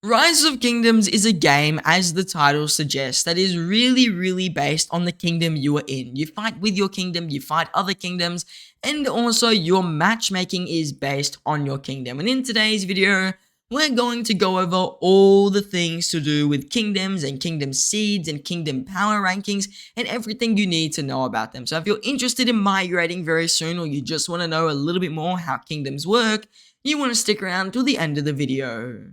Rise of Kingdoms is a game, as the title suggests, that is really based on the kingdom you are in. You fight with your kingdom, you fight other kingdoms, and also your matchmaking is based on your kingdom. And in today's video, we're going to go over all the things to do with kingdoms and kingdom seeds and kingdom power rankings and everything you need to know about them. So if you're interested in migrating very soon, or you just want to know a little bit more how kingdoms work, you want to stick around till the end of the video.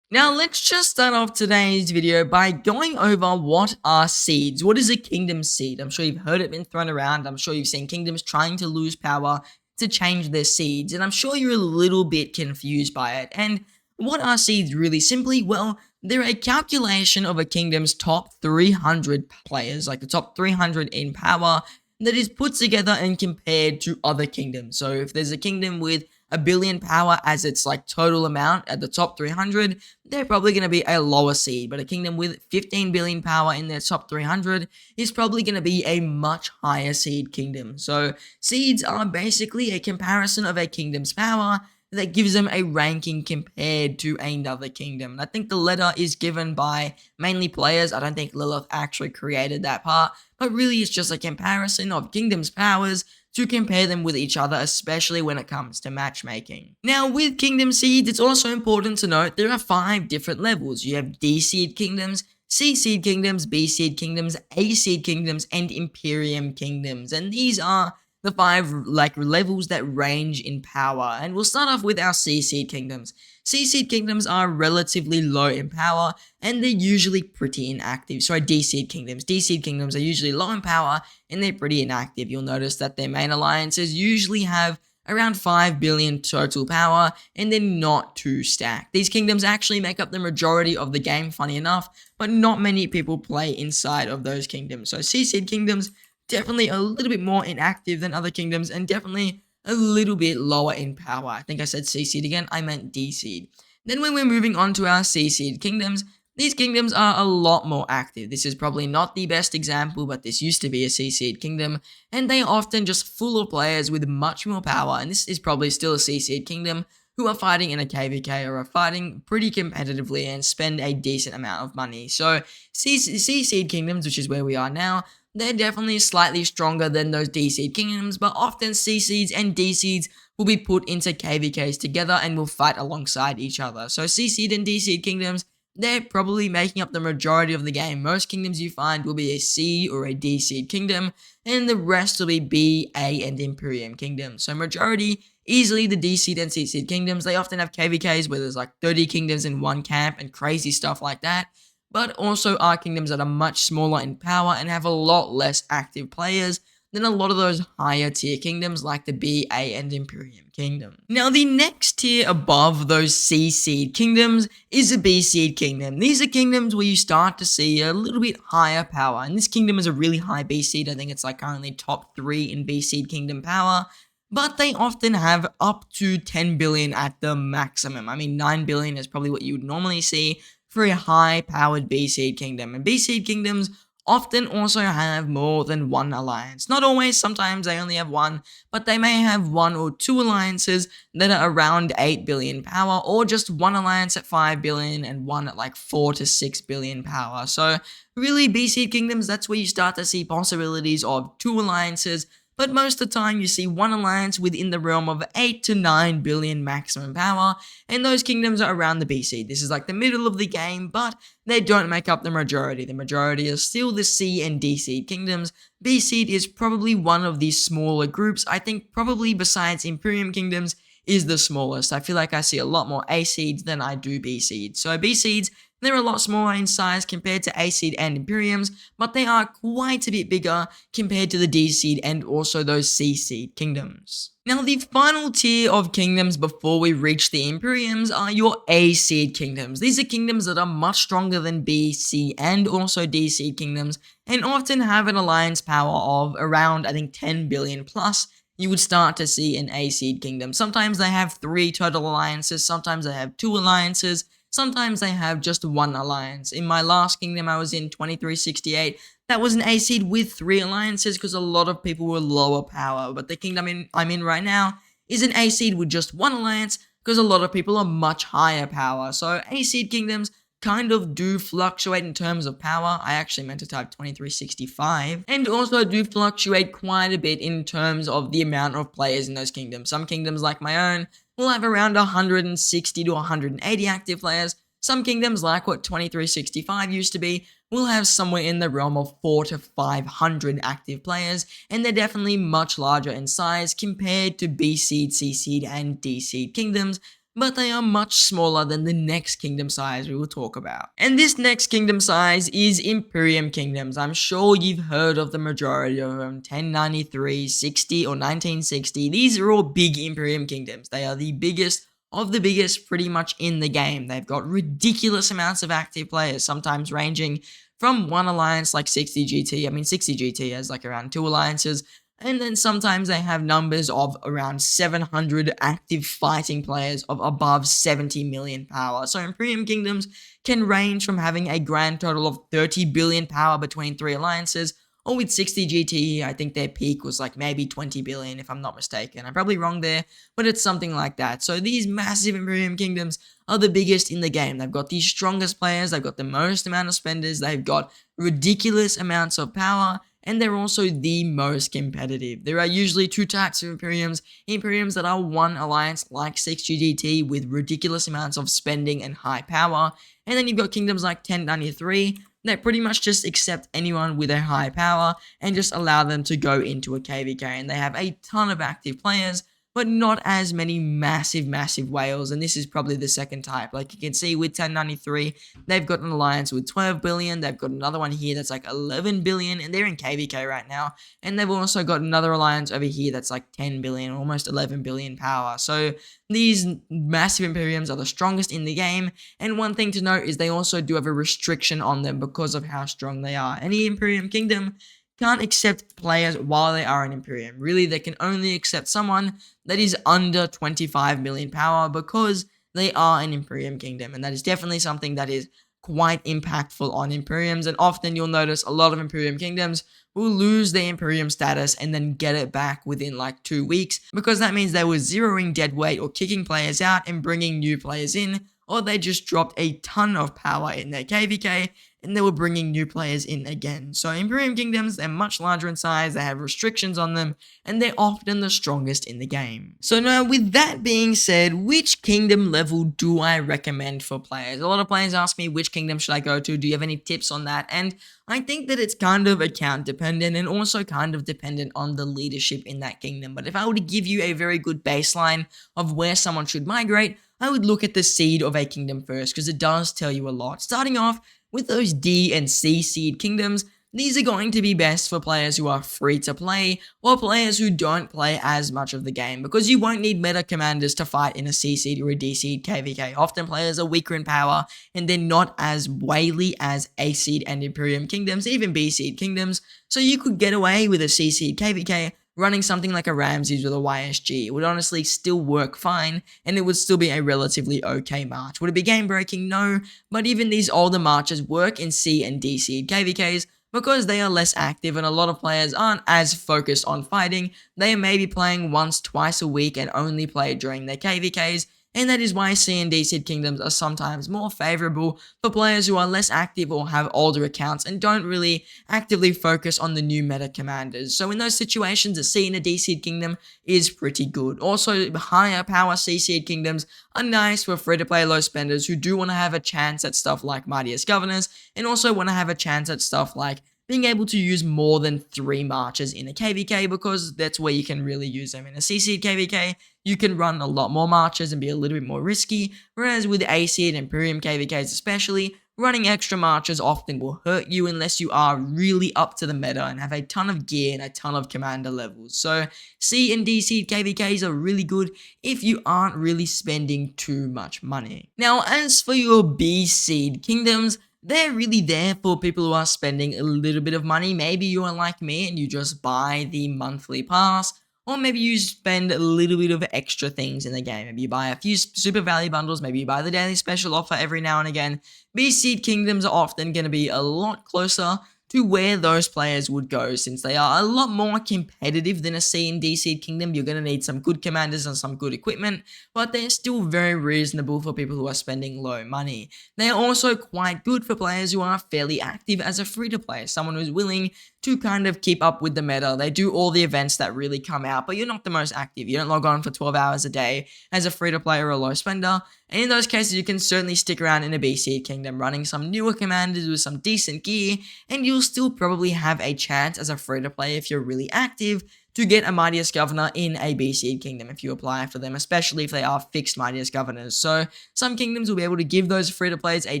Now let's just start off today's video by going over what are seeds. What is a kingdom seed? I'm sure you've heard it been thrown around. I'm sure you've seen kingdoms trying to lose power to change their seeds, and I'm sure you're a little bit confused by it. And what are seeds really simply? Well, they're a calculation of a kingdom's top 300 players, like the top 300 in power, that is put together and compared to other kingdoms. So if there's a kingdom with a billion power as its like total amount at the top 300, they're probably going to be a lower seed. But a kingdom with 15 billion power in their top 300 is probably going to be a much higher seed kingdom. So seeds are basically a comparison of a kingdom's power that gives them a ranking compared to another kingdom. And I think the letter is given by mainly players. I don't think Lilith actually created that part, but really it's just a comparison of kingdoms' powers to compare them with each other, especially when it comes to matchmaking. Now, with kingdom seeds, it's also important to note there are 5 different levels. You have D seed kingdoms, C seed kingdoms, B seed kingdoms, A seed kingdoms, and Imperium kingdoms. And these are the 5 levels that range in power. And we'll start off with our C seed kingdoms. C seed kingdoms are relatively low in power, and they're usually pretty inactive. Sorry, D seed kingdoms. D seed kingdoms are usually low in power, and they're pretty inactive. You'll notice that their main alliances usually have around 5 billion total power, and they're not too stacked. These kingdoms actually make up the majority of the game, funny enough, but not many people play inside of those kingdoms. So C seed kingdoms, definitely a little bit more inactive than other kingdoms, and definitely a little bit lower in power. I think I said C seed again, I meant D seed. Then when we're moving on to our C seed kingdoms, these kingdoms are a lot more active. This is probably not the best example, but this used to be a C seed kingdom, and they are often just full of players with much more power, and this is probably still a C seed kingdom, who are fighting in a KVK or are fighting pretty competitively and spend a decent amount of money. So C seed kingdoms, which is where we are now, they're definitely slightly stronger than those D seed kingdoms, but often C seeds and D seeds will be put into KVKs together and will fight alongside each other. So C seed and D seed kingdoms, they're probably making up the majority of the game. Most kingdoms you find will be a C or a D seed kingdom, and the rest will be B, A, and Imperium kingdoms. So majority, easily the D seed and C seed kingdoms. They often have KVKs where there's like 30 kingdoms in one camp and crazy stuff like that, but also are kingdoms that are much smaller in power and have a lot less active players than a lot of those higher tier kingdoms like the B, A, and Imperium kingdom. Now, the next tier above those C seed kingdoms is a B seed kingdom. These are kingdoms where you start to see a little bit higher power, and this kingdom is a really high B seed. I think it's like currently top 3 in B seed kingdom power, but they often have up to 10 billion at the maximum. I mean, 9 billion is probably what you would normally see for a high-powered B seed kingdom, and B seed kingdoms often also have more than one alliance. Not always, sometimes they only have one, but they may have 1 or 2 alliances that are around 8 billion power, or just one alliance at 5 billion and one at like 4 to 6 billion power. So really, B seed kingdoms, that's where you start to see possibilities of 2 alliances, but most of the time you see one alliance within the realm of 8 to 9 billion maximum power, and those kingdoms are around the B seed. This is like the middle of the game, but they don't make up the majority. The majority is still the C and D seed kingdoms. B seed is probably one of these smaller groups. I think probably besides Imperium kingdoms is the smallest. I feel like I see a lot more A seeds than I do B seeds. So B seeds, they're a lot smaller in size compared to A seed and Imperiums, but they are quite a bit bigger compared to the D seed and also those C seed kingdoms. Now, the final tier of kingdoms before we reach the Imperiums are your A seed kingdoms. These are kingdoms that are much stronger than B, C, and also D seed kingdoms, and often have an alliance power of around, I think, 10 billion plus. You would start to see an A seed kingdom. Sometimes they have 3 total alliances, sometimes they have 2 alliances, sometimes they have just 1 alliance. In my last kingdom I was in, 2368, that was an A seed with 3 alliances because a lot of people were lower power. But the kingdom I'm in right now is an A seed with just 1 alliance because a lot of people are much higher power. So A seed kingdoms kind of do fluctuate in terms of power. I actually meant to type 2365. And also do fluctuate quite a bit in terms of the amount of players in those kingdoms. Some kingdoms like my own will have around 160 to 180 active players. Some kingdoms, like what 2365 used to be, will have somewhere in the realm of 4 to 500 active players, and they're definitely much larger in size compared to B seed, C seed, and D seed kingdoms, but they are much smaller than the next kingdom size we will talk about. And this next kingdom size is Imperium kingdoms. I'm sure you've heard of the majority of them: 1093, 60, or 1960. These are all big Imperium kingdoms. They are the biggest of the biggest pretty much in the game. They've got ridiculous amounts of active players, sometimes ranging from one alliance like 60 GT has like around 2 alliances, and then sometimes they have numbers of around 700 active fighting players of above 70 million power. So Imperium kingdoms can range from having a grand total of 30 billion power between 3 alliances, or with 60 GT, I think their peak was like maybe 20 billion if I'm not mistaken. I'm probably wrong there, but it's something like that. So these massive Imperium kingdoms are the biggest in the game. They've got the strongest players, they've got the most amount of spenders, they've got ridiculous amounts of power, and they're also the most competitive. There are usually 2 types of Imperiums. Imperiums that are one alliance like 6GT with ridiculous amounts of spending and high power, and then you've got kingdoms like 1093 that pretty much just accept anyone with a high power and just allow them to go into a KVK, and they have a ton of active players, but not as many massive whales, and this is probably the second type. Like you can see with 1093, they've got an alliance with 12 billion, they've got another one here that's like 11 billion, and they're in KVK right now, and they've also got another alliance over here that's like 10 billion, almost 11 billion power. So these massive Imperiums are the strongest in the game, and one thing to note is they also do have a restriction on them because of how strong they are. Any Imperium kingdom can't accept players while they are an Imperium. Really, they can only accept someone that is under 25 million power because they are an Imperium kingdom, and that is definitely something that is quite impactful on Imperiums, and often you'll notice a lot of Imperium kingdoms will lose their Imperium status and then get it back within like 2 weeks, because that means they were zeroing dead weight or kicking players out and bringing new players in, or they just dropped a ton of power in their KVK and they were bringing new players in again. So Imperium kingdoms, they're much larger in size, they have restrictions on them, and they're often the strongest in the game. So now, with that being said, which kingdom level do I recommend for players? A lot of players ask me, which kingdom should I go to? Do you have any tips on that? And I think that it's kind of account dependent and also kind of dependent on the leadership in that kingdom. But if I were to give you a very good baseline of where someone should migrate, I would look at the seed of a kingdom first, because it does tell you a lot. Starting off with those D and C seed kingdoms, these are going to be best for players who are free to play, or players who don't play as much of the game, because you won't need meta commanders to fight in a C seed or a D seed KVK. Often players are weaker in power, and they're not as wily as A seed and Imperium kingdoms, even B seed kingdoms, so you could get away with a C seed KVK running something like a Ramses with a YSG. It would honestly still work fine, and it would still be a relatively okay march. Would it be game breaking? No, but even these older marches work in C and D seed KVKs, because they are less active and a lot of players aren't as focused on fighting. They may be playing once, twice a week and only play during their KVKs, and that is why C and D seed kingdoms are sometimes more favorable for players who are less active or have older accounts and don't really actively focus on the new meta commanders. So in those situations, a C and a D seed kingdom is pretty good. Also, higher power C seed kingdoms are nice for free-to-play low spenders who do want to have a chance at stuff like Mightiest Governors, and also want to have a chance at stuff like being able to use more than 3 marches in a KVK, because that's where you can really use them. In a C seed KVK, you can run a lot more marches and be a little bit more risky, whereas with A seed and Imperium KVKs especially, running extra marches often will hurt you unless you are really up to the meta and have a ton of gear and a ton of commander levels. So C and D seed KVKs are really good if you aren't really spending too much money. Now, as for your B seed kingdoms, they're really there for people who are spending a little bit of money. Maybe you are like me and you just buy the monthly pass, or maybe you spend a little bit of extra things in the game. Maybe you buy a few super value bundles, maybe you buy the daily special offer every now and again. B seed kingdoms are often going to be a lot closer to where those players would go, since they are a lot more competitive than a C and D seed kingdom. You're going to need some good commanders and some good equipment, but they're still very reasonable for people who are spending low money. They are also quite good for players who are fairly active as a free-to-play, someone who's willing to kind of keep up with the meta. They do all the events that really come out, but you're not the most active. You don't log on for 12 hours a day as a free-to-play or a low spender. And in those cases, you can certainly stick around in a BC kingdom running some newer commanders with some decent gear, and you'll still probably have a chance as a free-to-play if you're really active to get a Mightiest Governor in a BC kingdom if you apply for them, especially if they are fixed Mightiest Governors. So some kingdoms will be able to give those free-to-plays a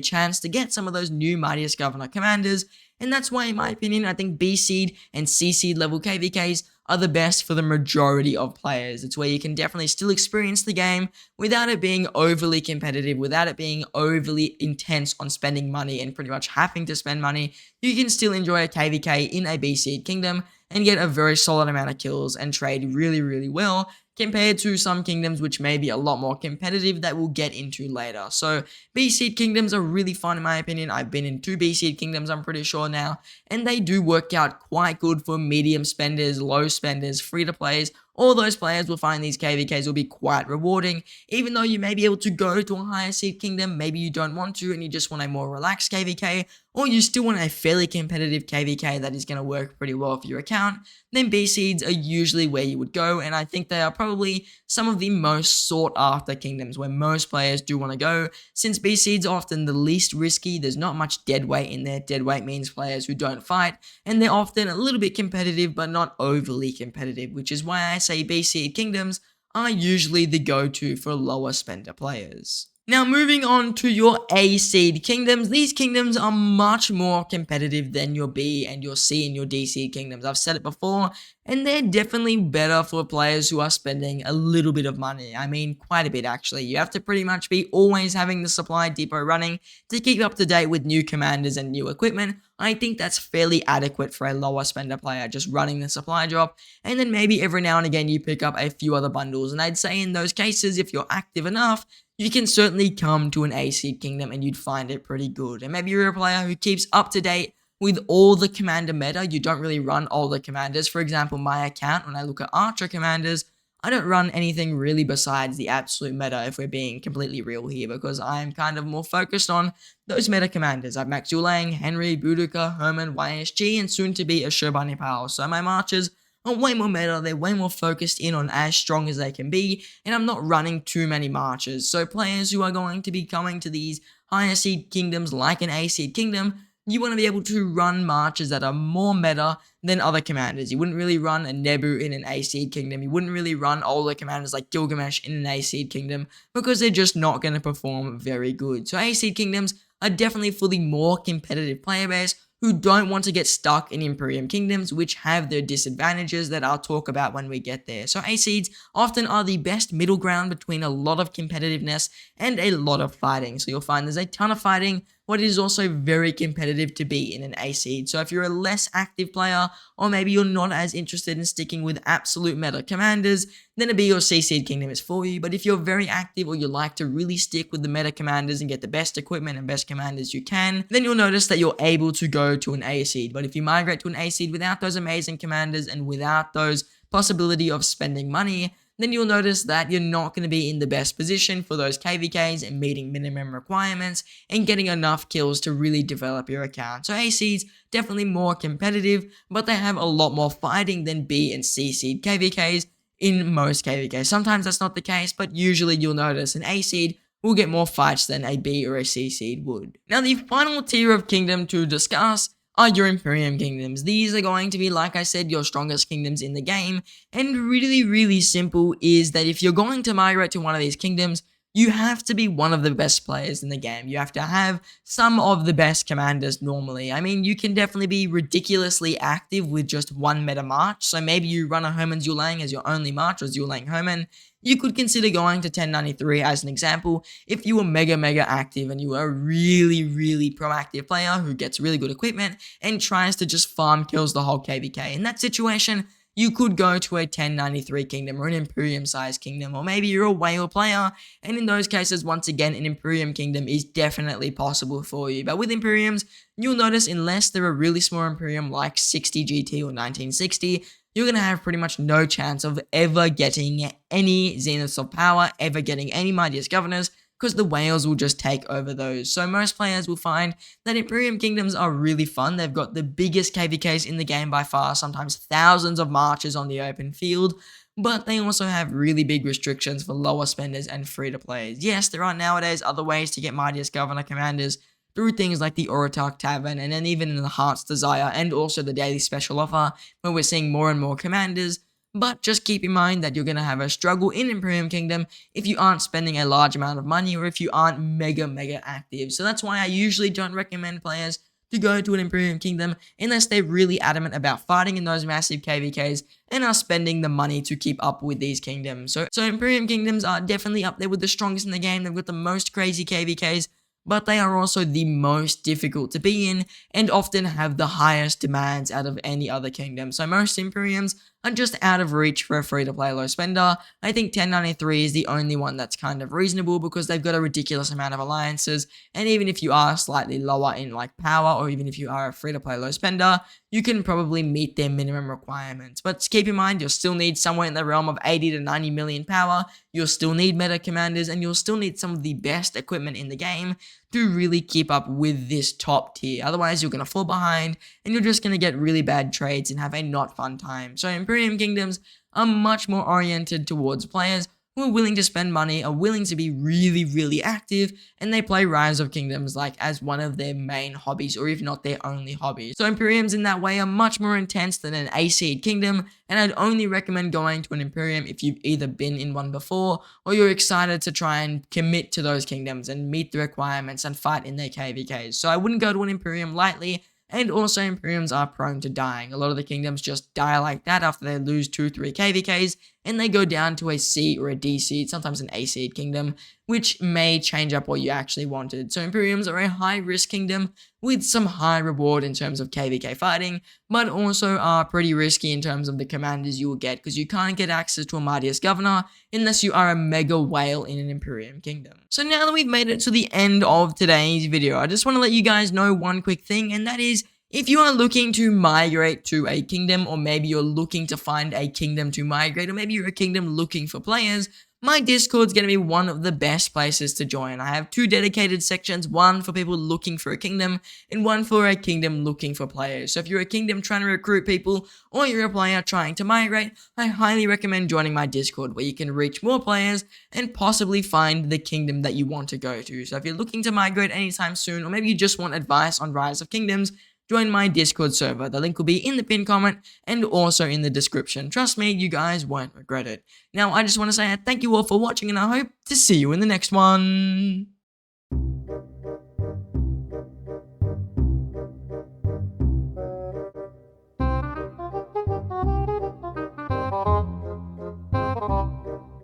chance to get some of those new Mightiest Governor commanders, and that's why, in my opinion, I think B seed and C seed level KVKs are the best for the majority of players. It's where you can definitely still experience the game without it being overly competitive, without it being overly intense on spending money and pretty much having to spend money. You can still enjoy a KVK in a B seed kingdom and get a very solid amount of kills and trade really, really well, compared to some kingdoms which may be a lot more competitive that we'll get into later. So B seed kingdoms are really fun in my opinion. I've been in 2 B seed kingdoms, I'm pretty sure now, and they do work out quite good for medium spenders, low spenders, free to plays. All those players will find these KVKs will be quite rewarding, even though you may be able to go to a higher seed kingdom. Maybe you don't want to and you just want a more relaxed KVK, or you still want a fairly competitive KVK that is going to work pretty well for your account. Then B seeds are usually where you would go, and I think they are probably some of the most sought after kingdoms where most players do want to go, since B seeds are often the least risky. There's not much dead weight in there. Dead weight means players who don't fight, and they're often a little bit competitive but not overly competitive, which is why I say B seed kingdoms are usually the go-to for lower spender players. Now, moving on to your A seed kingdoms, these kingdoms are much more competitive than your B and your C and your D seed kingdoms. I've said it before, and they're definitely better for players who are spending a little bit of money. I mean, quite a bit actually. You have to pretty much be always having the supply depot running to keep up to date with new commanders and new equipment. I think that's fairly adequate for a lower spender player, just running the supply drop, and then maybe every now and again you pick up a few other bundles. And I'd say in those cases, if you're active enough, you can certainly come to an A seed kingdom and you'd find it pretty good. And maybe you're a player who keeps up to date with all the commander meta. You don't really run all the commanders. For example, my account, when I look at Archer commanders, I don't run anything really besides the absolute meta, if we're being completely real here, because I'm kind of more focused on those meta commanders. I've Max Yulang, Henry, Boudica, Herman, YSG, and soon to be a Shobani Powell. So my marches are way more meta, they're way more focused in on as strong as they can be, and I'm not running too many marches. So players who are going to be coming to these higher seed kingdoms like an A seed kingdom, you want to be able to run marches that are more meta than other commanders. You wouldn't really run a Nebu in an A seed kingdom. You wouldn't really run older commanders like Gilgamesh in an A seed kingdom, because they're just not going to perform very good. So A seed kingdoms are definitely for the more competitive player base who don't want to get stuck in Imperium kingdoms, which have their disadvantages that I'll talk about when we get there. So A seeds often are the best middle ground between a lot of competitiveness and a lot of fighting. So you'll find there's a ton of fighting, but it is also very competitive to be in an A seed. So if you're a less active player, or maybe you're not as interested in sticking with absolute meta commanders, then a B or C seed kingdom is for you. But if you're very active, or you like to really stick with the meta commanders and get the best equipment and best commanders you can, then you'll notice that you're able to go to an A seed. But if you migrate to an A seed without those amazing commanders and without those possibility of spending money, then you'll notice that you're not going to be in the best position for those KVKs and meeting minimum requirements and getting enough kills to really develop your account. So A seeds, definitely more competitive, but they have a lot more fighting than B and C seed KVKs in most KVKs. Sometimes that's not the case, but usually you'll notice an A seed will get more fights than a B or a C seed would. Now, the final tier of kingdom to discuss are your Imperium kingdoms. These are going to be, like I said, your strongest kingdoms in the game, and really, really simple is that if you're going to migrate to one of these kingdoms, you have to be one of the best players in the game. You have to have some of the best commanders normally. I mean, you can definitely be ridiculously active with just one meta march, so maybe you run a Herman Zulang as your only march, or Zulang Herman. You could consider going to 1093 as an example if you were mega active and you were a really proactive player who gets really good equipment and tries to just farm kills the whole KVK. In that situation, you could go to a 1093 kingdom or an Imperium sized kingdom, or maybe you're a whale player, and in those cases, once again, an Imperium kingdom is definitely possible for you. But with Imperiums, you'll notice unless they're a really small Imperium like 60 GT or 1960, you're going to have pretty much no chance of ever getting any Zeniths of Power, ever getting any Mightiest Governors, because the whales will just take over those. So most players will find that Imperium Kingdoms are really fun. They've got the biggest KVKs in the game by far, sometimes thousands of marches on the open field, but they also have really big restrictions for lower spenders and free-to-players. Yes, there are nowadays other ways to get Mightiest Governor Commanders through things like the Oratarch Tavern, and then even in the Heart's Desire, and also the Daily Special Offer, where we're seeing more and more Commanders. But just keep in mind that you're going to have a struggle in Imperium Kingdom if you aren't spending a large amount of money or if you aren't mega active. So that's why I usually don't recommend players to go to an Imperium Kingdom unless they're really adamant about fighting in those massive KVKs and are spending the money to keep up with these kingdoms. So Imperium Kingdoms are definitely up there with the strongest in the game. They've got the most crazy KVKs, but they are also the most difficult to be in and often have the highest demands out of any other kingdom. So most Imperiums are just out of reach for a free-to-play low spender. I think 1093 is the only one that's kind of reasonable because they've got a ridiculous amount of alliances, and even if you are slightly lower in like power, or even if you are a free-to-play low spender, you can probably meet their minimum requirements. But keep in mind, you'll still need somewhere in the realm of 80 to 90 million power, you'll still need meta commanders, and you'll still need some of the best equipment in the game to really keep up with this top tier. Otherwise, you're going to fall behind, and you're just going to get really bad trades and have a not fun time. So Imperium Kingdoms are much more oriented towards players who are willing to spend money, are willing to be really active, and they play Rise of Kingdoms like as one of their main hobbies, or if not their only hobby. So Imperiums in that way are much more intense than an A-seed kingdom, and I'd only recommend going to an Imperium if you've either been in one before, or you're excited to try and commit to those kingdoms and meet the requirements and fight in their KVKs. So I wouldn't go to an Imperium lightly. And also Imperiums are prone to dying. A lot of the kingdoms just die like that after they lose 2-3 KVKs, and they go down to a C or a D seed, sometimes an A seed kingdom, which may change up what you actually wanted. So Imperiums are a high risk kingdom with some high reward in terms of KVK fighting, but also are pretty risky in terms of the commanders you will get, because you can't get access to a Mightiest Governor unless you are a mega whale in an Imperium kingdom. So now that we've made it to the end of today's video, I just want to let you guys know one quick thing, and that is, if you are looking to migrate to a kingdom, or maybe you're looking to find a kingdom to migrate, or maybe you're a kingdom looking for players, my Discord's going to be one of the best places to join. I have 2 dedicated sections, one for people looking for a kingdom, and one for a kingdom looking for players. So if you're a kingdom trying to recruit people, or you're a player trying to migrate, I highly recommend joining my Discord, where you can reach more players and possibly find the kingdom that you want to go to. So if you're looking to migrate anytime soon, or maybe you just want advice on Rise of Kingdoms, join my Discord server. The link will be in the pinned comment and also in the description. Trust me, you guys won't regret it. Now, I just want to say thank you all for watching, and I hope to see you in the next one.